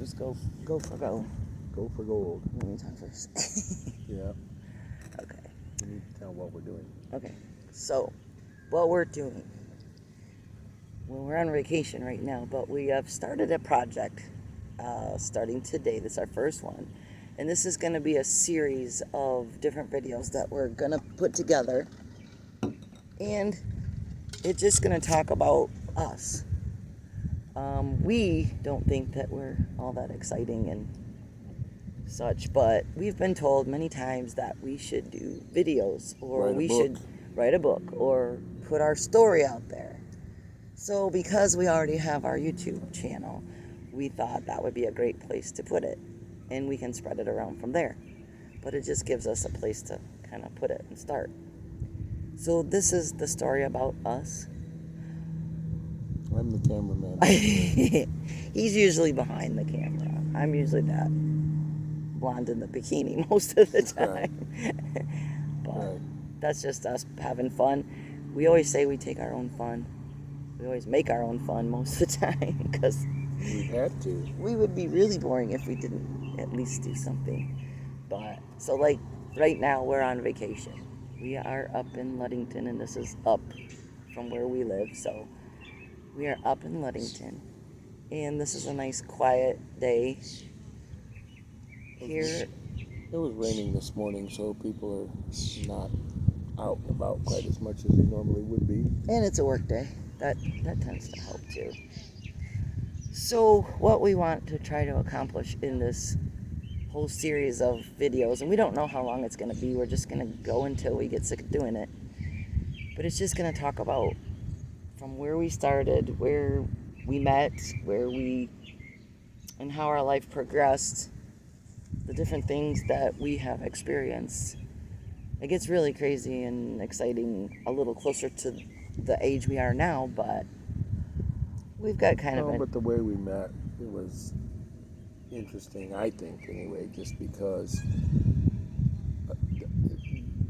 just go for go. Go for gold. Let me talk first. Yeah. Okay. You need to tell what we're doing. Okay. So, what we're doing. Well, we're on vacation right now, but we have started a project starting today. This is our first one. And this is going to be a series of different videos that we're going to put together. And it's just going to talk about us. We don't think that we're all that exciting and such, but we've been told many times that we should do videos, or we should write a book, or put our story out there. So because we already have our YouTube channel, we thought that would be a great place to put it, and we can spread it around from there. But it just gives us a place to kind of put it and start. So this is the story about us. I'm the cameraman. He's usually behind the camera. I'm usually that blonde in the bikini most of the time. But that's just us having fun. We always say we take our own fun. We always make our own fun most of the time, because we had to. We would be really boring if we didn't at least do something. But so, like, right now we're on vacation. We are up in Ludington, and this is up from where we live. So we are up in Ludington, and this is a nice quiet day here. It was raining this morning, so people are not out and about quite as much as they normally would be. And it's a work day. That tends to help too. So what we want to try to accomplish in this whole series of videos, and we don't know how long it's going to be, we're just going to go until we get sick of doing it, but it's just going to talk about from where we started, where we met, and how our life progressed, the different things that we have experienced. It gets really crazy and exciting a little closer to the age we are now, but we've got kind of but the way we met, it was interesting, I think, anyway, just because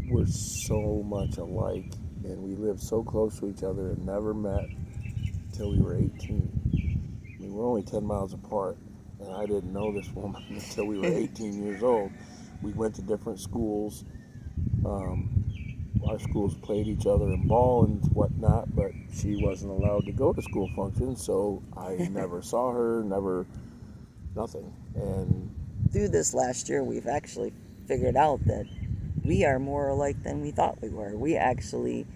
we're so much alike, and we lived so close to each other and never met until we were 18. I mean, we're only 10 miles apart, and I didn't know this woman until we were 18 years old. We went to different schools. Our schools played each other in ball and whatnot, but she wasn't allowed to go to school functions, so I never saw her, nothing. And through this last year, we've actually figured out that we are more alike than we thought we were. We actually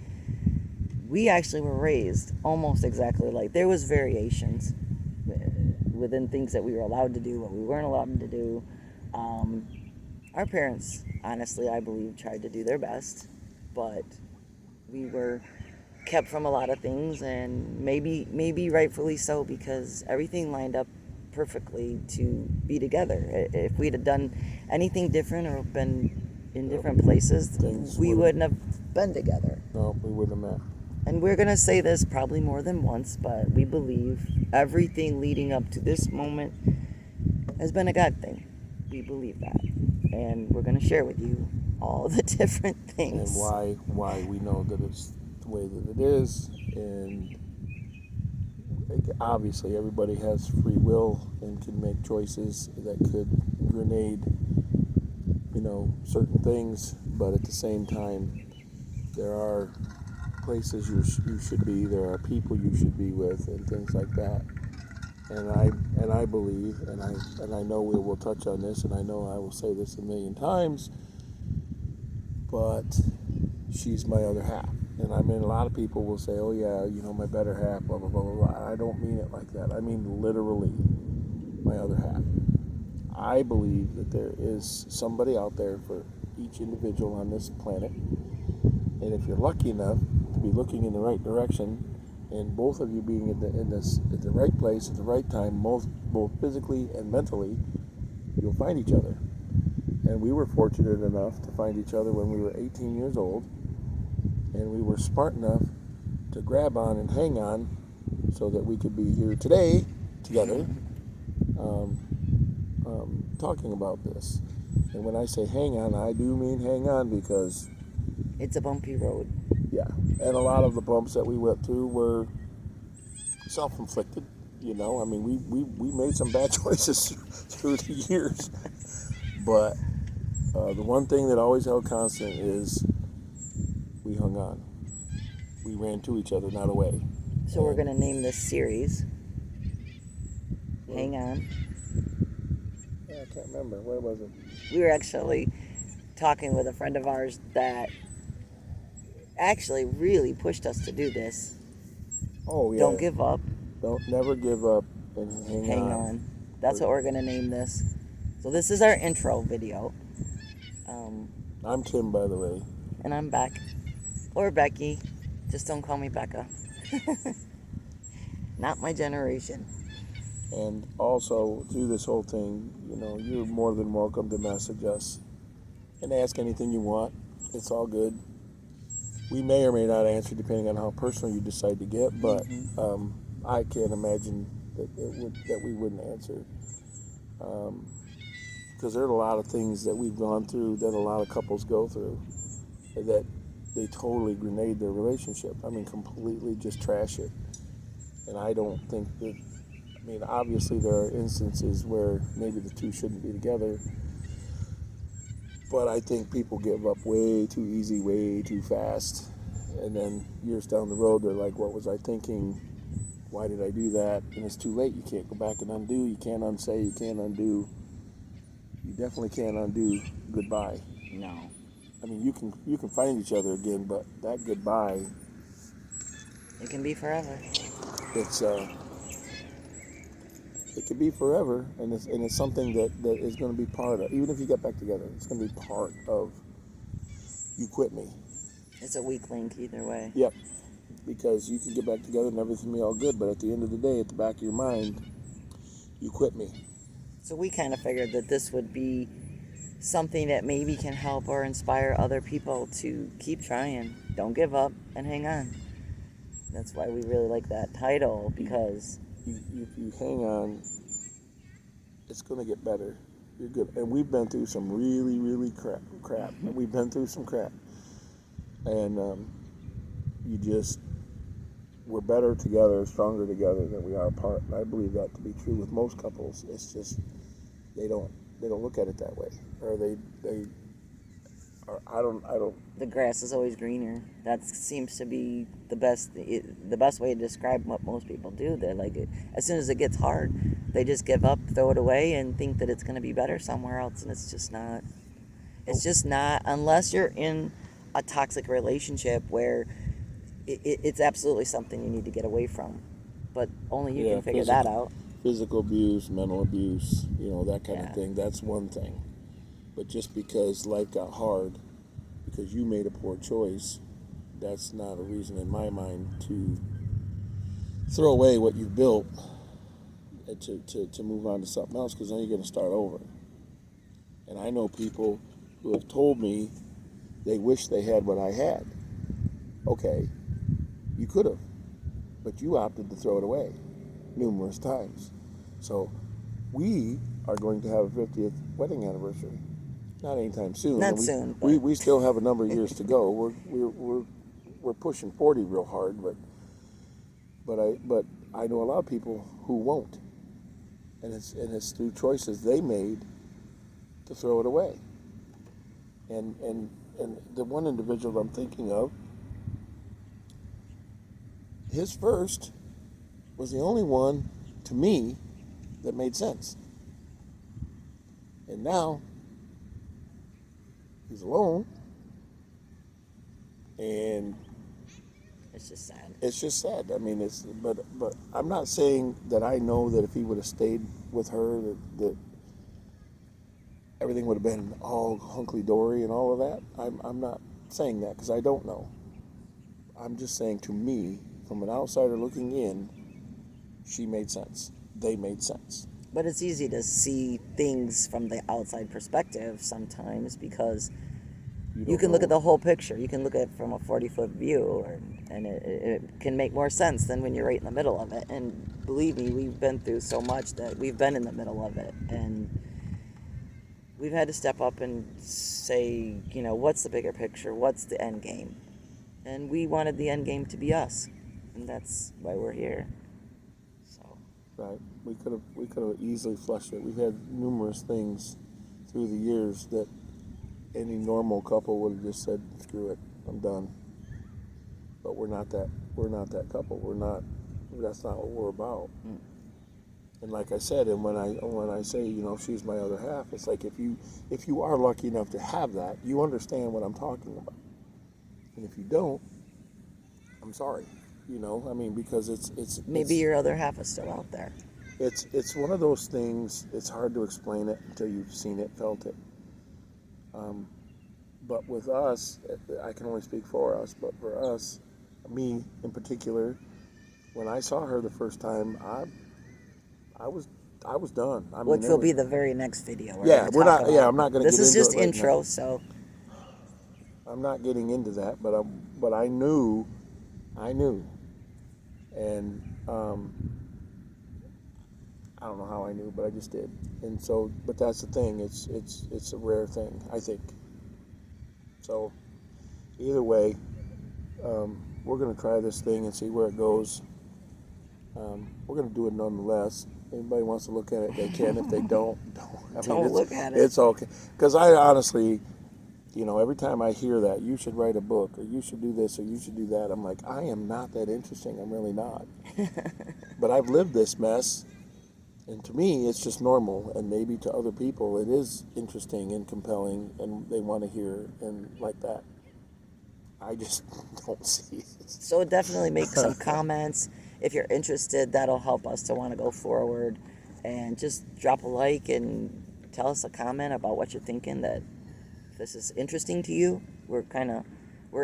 were raised almost exactly alike. There was variations within things that we were allowed to do, what we weren't allowed to do. Our parents, honestly, I believe, tried to do their best, but we were kept from a lot of things, and maybe rightfully so, because everything lined up perfectly to be together. If we'd have done anything different or been in different places, we wouldn't have been together. No, we wouldn't have met. And we're going to say this probably more than once, but we believe everything leading up to this moment has been a God thing. We believe that. And we're going to share with you all the different things. And why we know that it's the way that it is. And obviously everybody has free will and can make choices that could grenade, certain things. But at the same time, there are places you should be, there are people you should be with, and things like that. And I believe, and I know we will touch on this, and I know I will say this a million times, but she's my other half. And I mean, a lot of people will say, oh yeah, my better half, blah, blah, blah, blah, blah. I don't mean it like that. I mean literally my other half. I believe that there is somebody out there for each individual on this planet. And if you're lucky enough to be looking in the right direction, and both of you being at the right place at the right time, both physically and mentally, you'll find each other. And we were fortunate enough to find each other when we were 18 years old, and we were smart enough to grab on and hang on so that we could be here today together talking about this. And when I say hang on, I do mean hang on, because it's a bumpy road. Yeah, and a lot of the bumps that we went through were self-inflicted. You know, I mean, we made some bad choices through the years, but the one thing that always held constant is we hung on. We ran to each other, not away. So we're going to name this series Hang On. Yeah, I can't remember. What was it? We were actually talking with a friend of ours that actually really pushed us to do this. Oh, yeah. Don't give up. Don't never give up and hang on. That's what we're going to name this. So this is our intro video. I'm Tim, by the way. And I'm Beck. Or Becky. Just don't call me Becca. Not my generation. And also, through this whole thing, you know, you're more than welcome to message us and ask anything you want. It's all good. We may or may not answer depending on how personal you decide to get, but I can't imagine that we wouldn't answer. Because there are a lot of things that we've gone through that a lot of couples go through that they totally grenade their relationship. I mean, completely just trash it. And I don't think that, I mean, obviously there are instances where maybe the two shouldn't be together, but I think people give up way too easy, way too fast. And then years down the road, they're like, what was I thinking? Why did I do that? And it's too late. You can't go back and undo. You can't unsay. You can't undo. You definitely can't undo goodbye. No. I mean, you can find each other again, but that goodbye, it can be forever. It's it could be forever, and it's something that is going to be part of. Even if you get back together, it's going to be part of. You quit me. It's a weak link either way. Yep. Because you can get back together and everything be all good, but at the end of the day, at the back of your mind, you quit me. So we kind of figured that this would be something that maybe can help or inspire other people to keep trying, don't give up, and hang on. That's why we really like that title, because if you hang on, it's going to get better. You're good. And we've been through some really, really crap. We've been through some crap. And we're better together, stronger together than we are apart. And I believe that to be true with most couples. It's just they don't look at it that way, or I don't. the grass is always greener. That seems to be the best way to describe what most people do. They're like, as soon as it gets hard, they just give up, throw it away, and think that it's going to be better somewhere else, and it's just not. It's just not, unless you're in a toxic relationship where it's absolutely something you need to get away from. But only you can figure that out. Physical abuse, mental abuse, that kind of thing. That's one thing. But just because life got hard, because you made a poor choice, that's not a reason in my mind to throw away what you've built and to move on to something else, because then you're going to start over. And I know people who have told me they wish they had what I had. Okay, you could have, but you opted to throw it away numerous times. So we are going to have a 50th wedding anniversary. Not anytime soon. Not soon. We still have a number of years to go. We're pushing 40 real hard, but I know a lot of people who won't, and it's through choices they made to throw it away. And the one individual I'm thinking of, his first was the only one to me that made sense. And now he's alone, and it's just sad. It's just sad. I mean, but I'm not saying that I know that if he would have stayed with her that everything would have been all hunky-dory and all of that. I'm not saying that, because I don't know. I'm just saying, to me, from an outsider looking in, she made sense. They made sense. But it's easy to see things from the outside perspective sometimes, because you can look at the whole picture. You can look at it from a 40-foot view, and it can make more sense than when you're right in the middle of it. And believe me, we've been through so much that we've been in the middle of it. And we've had to step up and say, what's the bigger picture? What's the end game? And we wanted the end game to be us. And that's why we're here. So. Right. We could have easily flushed it. We've had numerous things through the years that any normal couple would have just said, "Screw it, I'm done." But we're not that. We're not that couple. We're not. That's not what we're about. Mm. And like I said, and when I say, she's my other half, it's like if you are lucky enough to have that, you understand what I'm talking about. And if you don't, I'm sorry. I mean, because Maybe your other half is still out there. it's one of those things. It's hard to explain it until you've seen it, felt it. But with us, I can only speak for us. But for us, me in particular, when I saw her the first time, I was done. I mean, Which will be the very next video. Yeah, we're not. about. Yeah, I'm not going to This get is into just it right intro, now. so I'm not getting into that, but I knew, and I don't know how I knew, but I just did. And so, but that's the thing. It's a rare thing, I think. So, either way, we're going to try this thing and see where it goes. We're going to do it nonetheless. Anybody wants to look at it, they can. If they don't. I mean, look at it. It's okay. Because I honestly, every time I hear that, you should write a book, or you should do this, or you should do that, I'm like, I am not that interesting. I'm really not. But I've lived this mess, and to me, it's just normal. And maybe to other people, it is interesting and compelling, and they want to hear and like that. I just don't see it. So definitely make some comments if you're interested. That'll help us to want to go forward, and just drop a like and tell us a comment about what you're thinking. That if this is interesting to you, we're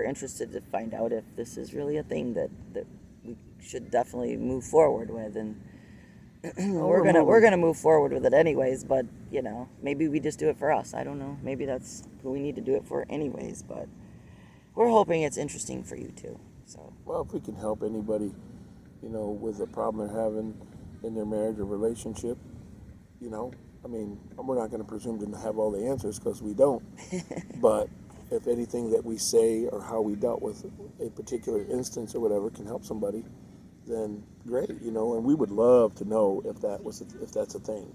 interested to find out if this is really a thing that we should definitely move forward with. And we're gonna move forward with it anyways. But maybe we just do it for us. I don't know. Maybe that's who we need to do it for anyways. But we're hoping it's interesting for you too. So. Well, if we can help anybody, with a problem they're having in their marriage or relationship, I mean, we're not going to presume to have all the answers because we don't. But if anything that we say or how we dealt with a particular instance or whatever can help somebody, then great, and we would love to know if that's a thing,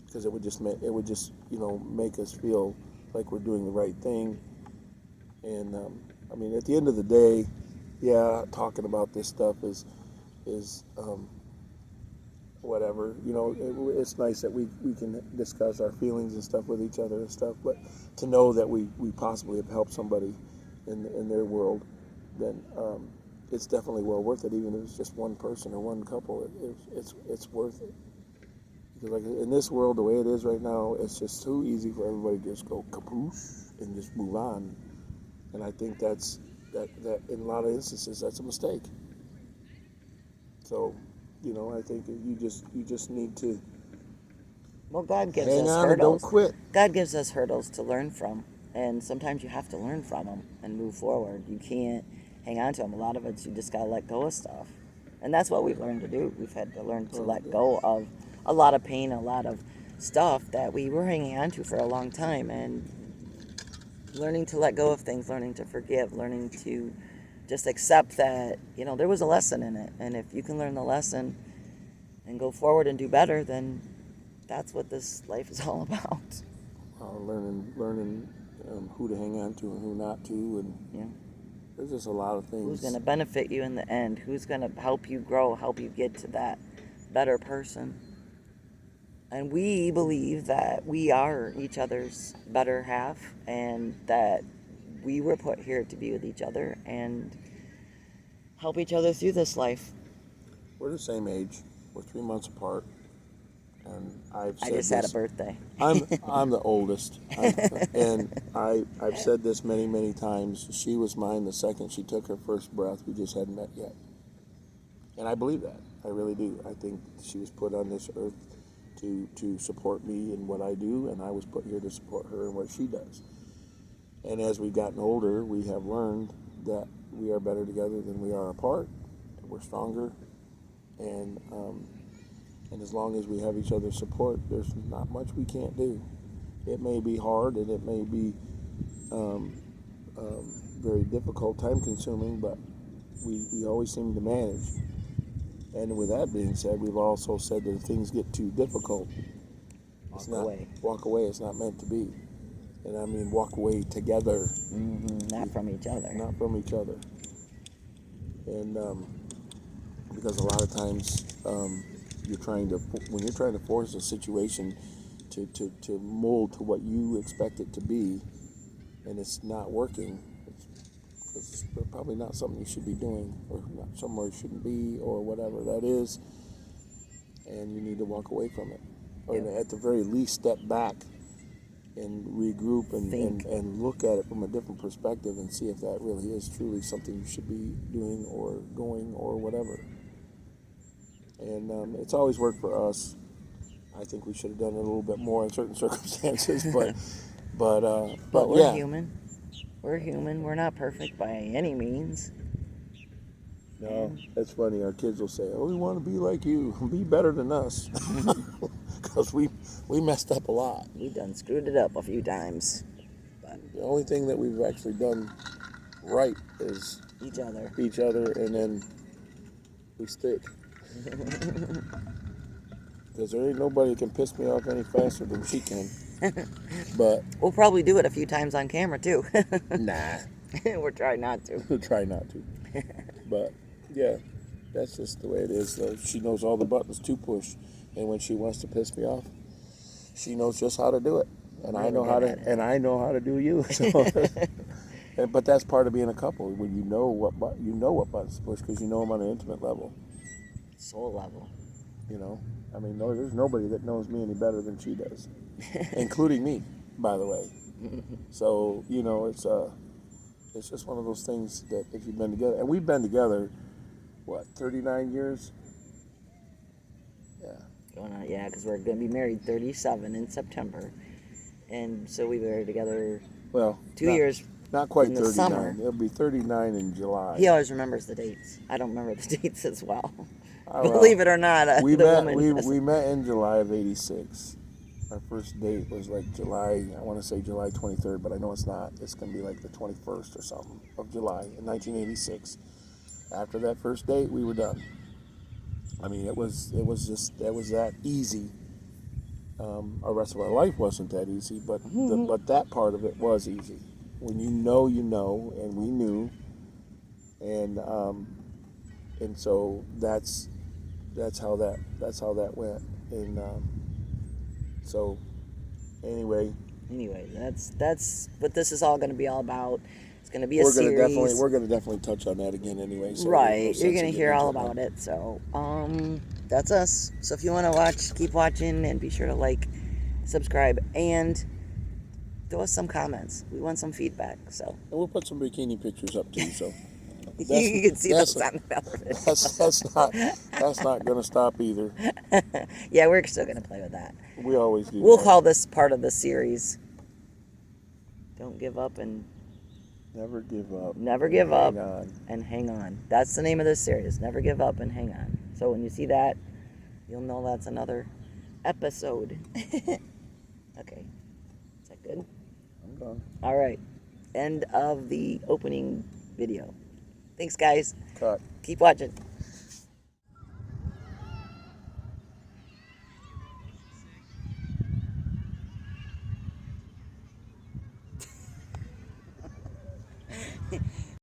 because it would just make us feel like we're doing the right thing. And I mean, at the end of the day, yeah, talking about this stuff is whatever. It's nice that we can discuss our feelings and stuff with each other and stuff. But to know that we possibly have helped somebody in their world, then it's definitely well worth it. Even if it's just one person or one couple, it's worth it. Because like in this world, the way it is right now, it's just too easy for everybody to just go kapoosh and just move on. And I think that in a lot of instances that's a mistake. So, I think you just need to Well, God gives hang us on hurdles. and don't quit. God gives us hurdles to learn from, and sometimes you have to learn from them and move forward. You can't hang on to them. A lot of it, you just gotta let go of stuff, and that's what we've learned to do. We've had to learn to let go of a lot of pain, a lot of stuff that we were hanging on to for a long time, and learning to let go of things, learning to forgive, learning to just accept that, there was a lesson in it. And if you can learn the lesson and go forward and do better, then that's what this life is all about. Learning who to hang on to and who not to. And Yeah. there's just a lot of things. Who's going to benefit you in the end? Who's going to help you grow, help you get to that better person? And we believe that we are each other's better half, and that we were put here to be with each other and help each other through this life. We're the same age. We're 3 months apart. And I just had a birthday. I'm the oldest. I've said this many, many times. She was mine the second she took her first breath. We just hadn't met yet. And I believe that. I really do. I think she was put on this earth to support me in what I do, and I was put here to support her in what she does. And as we've gotten older, we have learned that we are better together than we are apart. We're stronger, and as long as we have each other's support, there's not much we can't do. It may be hard, and it may be very difficult, time-consuming, but we always seem to manage. And with that being said, we've also said that if things get too difficult, Walk away. Walk away. It's not meant to be. And I mean, walk away together, Not from each other. not from each other. And because a lot of times when you're trying to force a situation to mold to what you expect it to be, and it's not working, it's probably not something you should be doing, or not somewhere you shouldn't be, or whatever that is, and you need to walk away from it, or at the very least step back and regroup and look at it from a different perspective and see if that really is truly something you should be doing or going or whatever. And it's always worked for us. I think we should have done it a little bit more in certain circumstances, but we're yeah. human. We're human. We're not perfect by any means. No, it's funny. Our kids will say, "Oh, we want to be like you. Be better than us," because we messed up a lot. We done screwed it up a few times. But The only thing that we've actually done right is each other, and then we stick. Because there ain't nobody that can piss me off any faster than she can. But we'll probably do it a few times on camera too. nah, We're trying not to. we'll try not to. But yeah, that's just the way it is. She knows all the buttons to push, and when she wants to piss me off, she knows just how to do it, and I know how to do you. So, but that's part of being a couple, when you know what buttons to push, because you know them on an intimate level, Soul level. You know, I mean, there's nobody that knows me any better than she does, including me, by the way. So you know, it's just one of those things that if you've been together, and we've been together, what, 39 years? Yeah, because we're going to be married 37 in September. And so we were together 2 years. Not quite in the 39. summer. It'll be 39 in July. He always remembers the dates. I don't remember the dates as well. Well, Believe it or not, we woman met in July of '86. Our first date was like July, I want to say July 23rd, but I know it's not. It's going to be like the 21st or something of July in 1986. After that first date, we were done. I mean, it was that easy. Our rest of our life wasn't that easy, but but that part of it was easy. When you know, and we knew, and so that's how that went. And so anyway, that's what this is all going to be all about. It's going to be a series. We're gonna definitely touch on that again anyway. So right, you're going to hear all about it. So that's us. So if you want to watch, keep watching, and be sure to like, subscribe, and throw us some comments. We want some feedback. So and we'll put some bikini pictures up too. So you can see those on the television. That's not going to stop either. Yeah, we're still going to play with that. We always do. We'll call this part of the series. Don't give up and never give up. Never give up and hang on. That's the name of this series. Never give up and hang on. So when you see that, you'll know that's another episode. Okay. Is that good? I'm done. All right. End of the opening video. Thanks, guys. Cut. Keep watching.